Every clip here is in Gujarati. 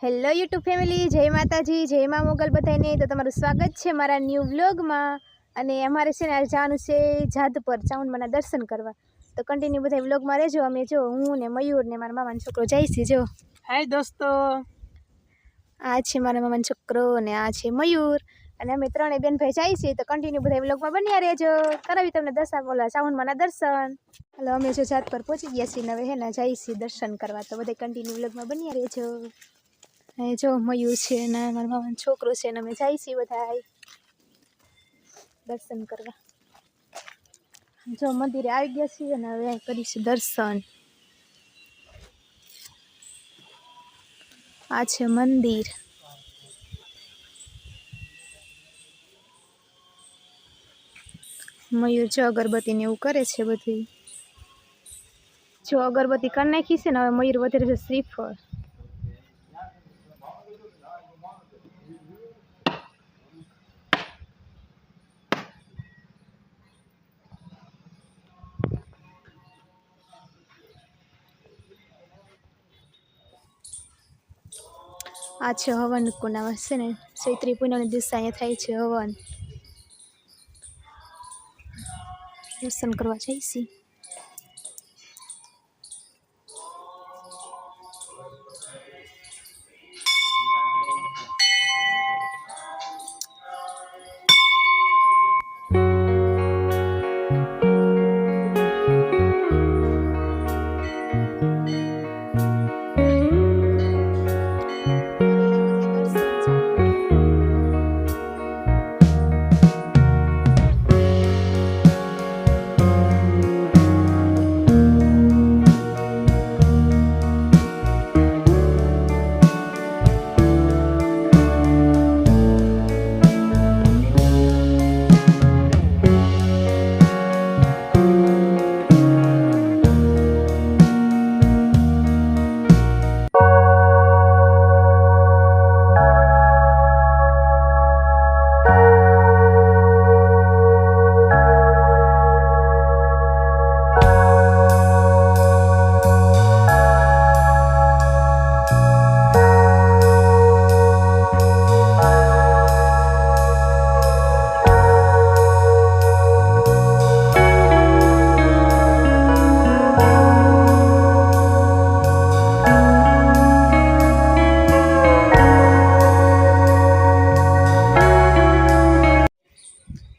હેલો યુટ્યુબ ફેમિલી, જય માતાજી, જય મા મોગલ બધાને. તો તમારું સ્વાગત છે મારા ન્યૂ વ્લોગમાં. અને અમારે છે ને આજે જવાનું છે જાદપર ચામુંડમાના દર્શન કરવા. તો કન્ટિન્યુ બધા વ્લોગમાં રહેજો. અમે જો હું ને મયુર ને મારા મામાનો છોકરો જઈશી. જો હાય દોસ્તો, આ છે મારા મામાનો છોકરો અને આ છે મયુર. અને અમે ત્રણેય બેન ભાઈ જઈશી. તો કન્ટિન્યુ બધા વ્લોગમાં બન્યા રહેજો. કરાવી તમને દર્શન, બોલા ચામુંડમાના દર્શન. હાલો, અમે જો જાદપર પહોંચી ગયા છીએ. હવે હે ને જઈશી દર્શન કરવા. તો બધા કન્ટિન્યુ વ્લોગમાં બન્યા રહેજો. એ જો મયુર છે ને મારા મામાનો છોકરો છે ને અમે જાય છીએ બધા દર્શન કરવા. જો મંદિરે આવી ગયા છીએ ને હવે કરીશું દર્શન. આ છે મંદિર. મયુર જો અગરબત્તી ને એવું કરે છે બધું. જો અગરબત્તી કરી નાખી છે ને હવે મયુર વધારે છે શ્રીફળ. આ છે હવન કુંડ છે ને ચૈત્રી પૂનમના દિવસે અહીંયા થાય છે હવન. દર્શન કરવા જઈશી.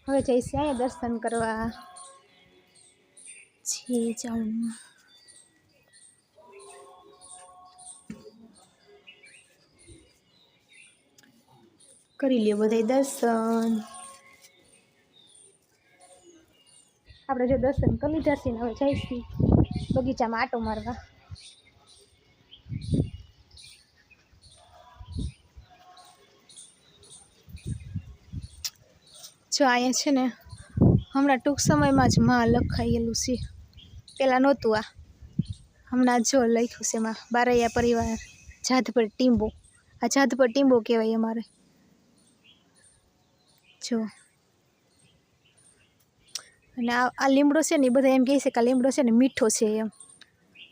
હવે જઈશું અહીંયા દર્શન કરવા. છે ચામુંડમાં કરી લ્યો બધા દર્શન. આપણે જો દર્શન કરી લીધા છે ને હવે જઈશું બગીચામાં આટો મારવા. જો અહીંયા છે ને હમણાં ટૂંક સમયમાં જ માં લખાયેલું છે. પહેલાં નહોતું. આ હમણાં જો લખ્યું છે એમાં બારૈયા પરિવાર જાદપર ટીંબો. આ જાદપર ટીંબો કહેવાય અમારે. જો અને આ લીમડો છે ને એ બધા એમ કહે છે કે આ લીમડો છે ને મીઠો છે એમ.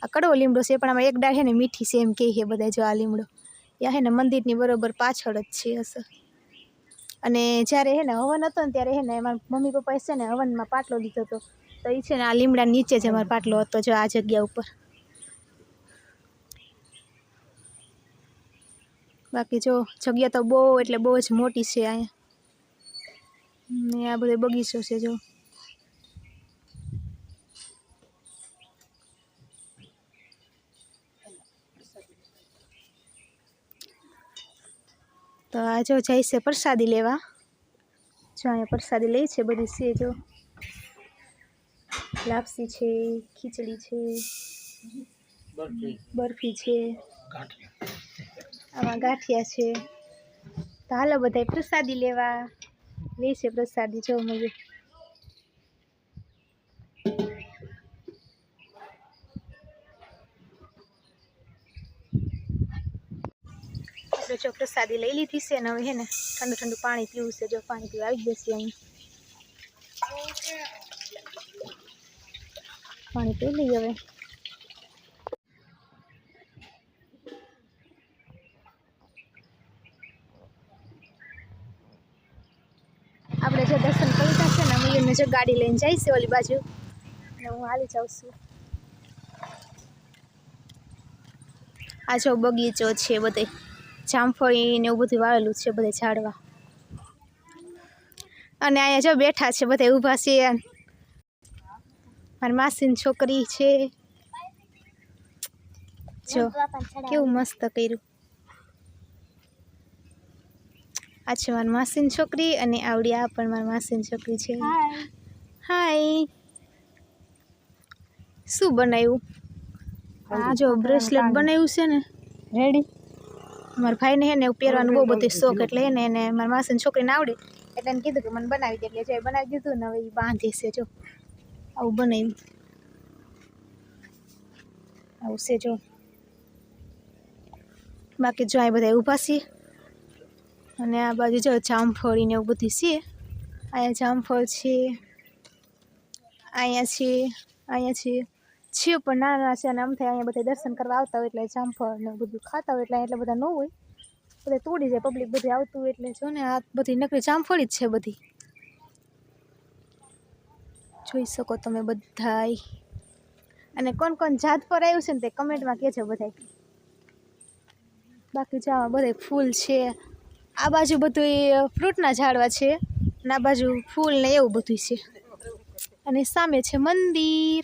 આ કડવો લીમડો છે પણ આમાં એક ડાળ છે ને મીઠી છે એમ કહે છે બધા. જો આ લીમડો ત્યાં છે ને મંદિરની બરોબર પાછળ જ છે અસર. અને જ્યારે હે ને હવન હતો ને ત્યારે હે ને મારા મમ્મી પપ્પાએ છે ને હવનમાં પાટલો લીધો હતો. તો એ છે ને આ લીમડા નીચે જ અમારો પાટલો હતો. જો આ જગ્યા ઉપર. બાકી જો જગ્યા તો બહુ એટલે બહુ જ મોટી છે અહીંયા. ને આ બધો બગીચો છે જો. તો આ જો જાય છે પ્રસાદી લેવા. જો અહીંયા પ્રસાદી લે છે બધી છે. જો લાપસી છે, ખીચડી છે, બરફી છે, આમાં ગાંઠિયા છે. તો હાલો બધા પ્રસાદી લેવા. લે છે પ્રસાદી. જો મયુર આપણે જો પ્રસાદી લઈ લીધી છે ને હવે હે ને ઠંડુ ઠંડુ પાણી પીવું છે. જો પાણી પીવા આવી જશે અહીં. પાણી પી લઈએ હવે. મમ્મીને જો ગાડી લઈને જાય છે ઓલી બાજુ અને હું હાલી જાઉં છું. આ જો બગીચો છે બધે, જામફળી ને એવું બધું વાવેલું છે બધે ઝાડવા. અને અહીંયા જો બેઠા છે બધા ઊભા છે. મારી માસીની છોકરી છે, જો કેવું મસ્ત કર્યું. આ છે મારી માસીની છોકરી અને આવડી આ પણ મારી માસીની છોકરી છે. હાય. શું બનાવ્યું? આ જો બ્રેસલેટ બનાવ્યું છે ને રેડી. મારા ભાઈને હે ને એવું પહેરવાનું બહુ બધું શોખ, એટલે હે ને એને મારી માસીની છોકરીને આવડે એટલે એને કીધું કે મને બનાવી દે, એટલે જો બનાવી દીધું ને હવે એ બાંધે છે. જો આવું બનાવ્યું, આવું છે જો. બાકી જો આ બધા ઊભા છે અને આ બાજુ જો જામફળી ને એવું બધું છે. અહીંયા જામફળ છે, અહીંયા છે, અહીંયા છે પણ નાના છે. અને આમ થાય અહીંયા બધા દર્શન કરવા આવતા હોય એટલે જામફળ ને બધું ખાતા હોય એટલે એટલા બધા ન હોય, બધા તોડી જાય પબ્લિક બધું આવતું હોય. એટલે જો ને આ બધી નકરી જામફળી જ છે બધી, જોઈ શકો તમે બધાય. અને કોણ કોણ જાત પર આવ્યું છે ને તે કમેન્ટમાં કહેજો બધાય. બાકી જો આમાં બધા ફૂલ છે. આ બાજુ બધું ફ્રૂટના ઝાડવા છે અને આ બાજુ ફૂલ ને એવું બધું છે. અને સામે છે મંદિર.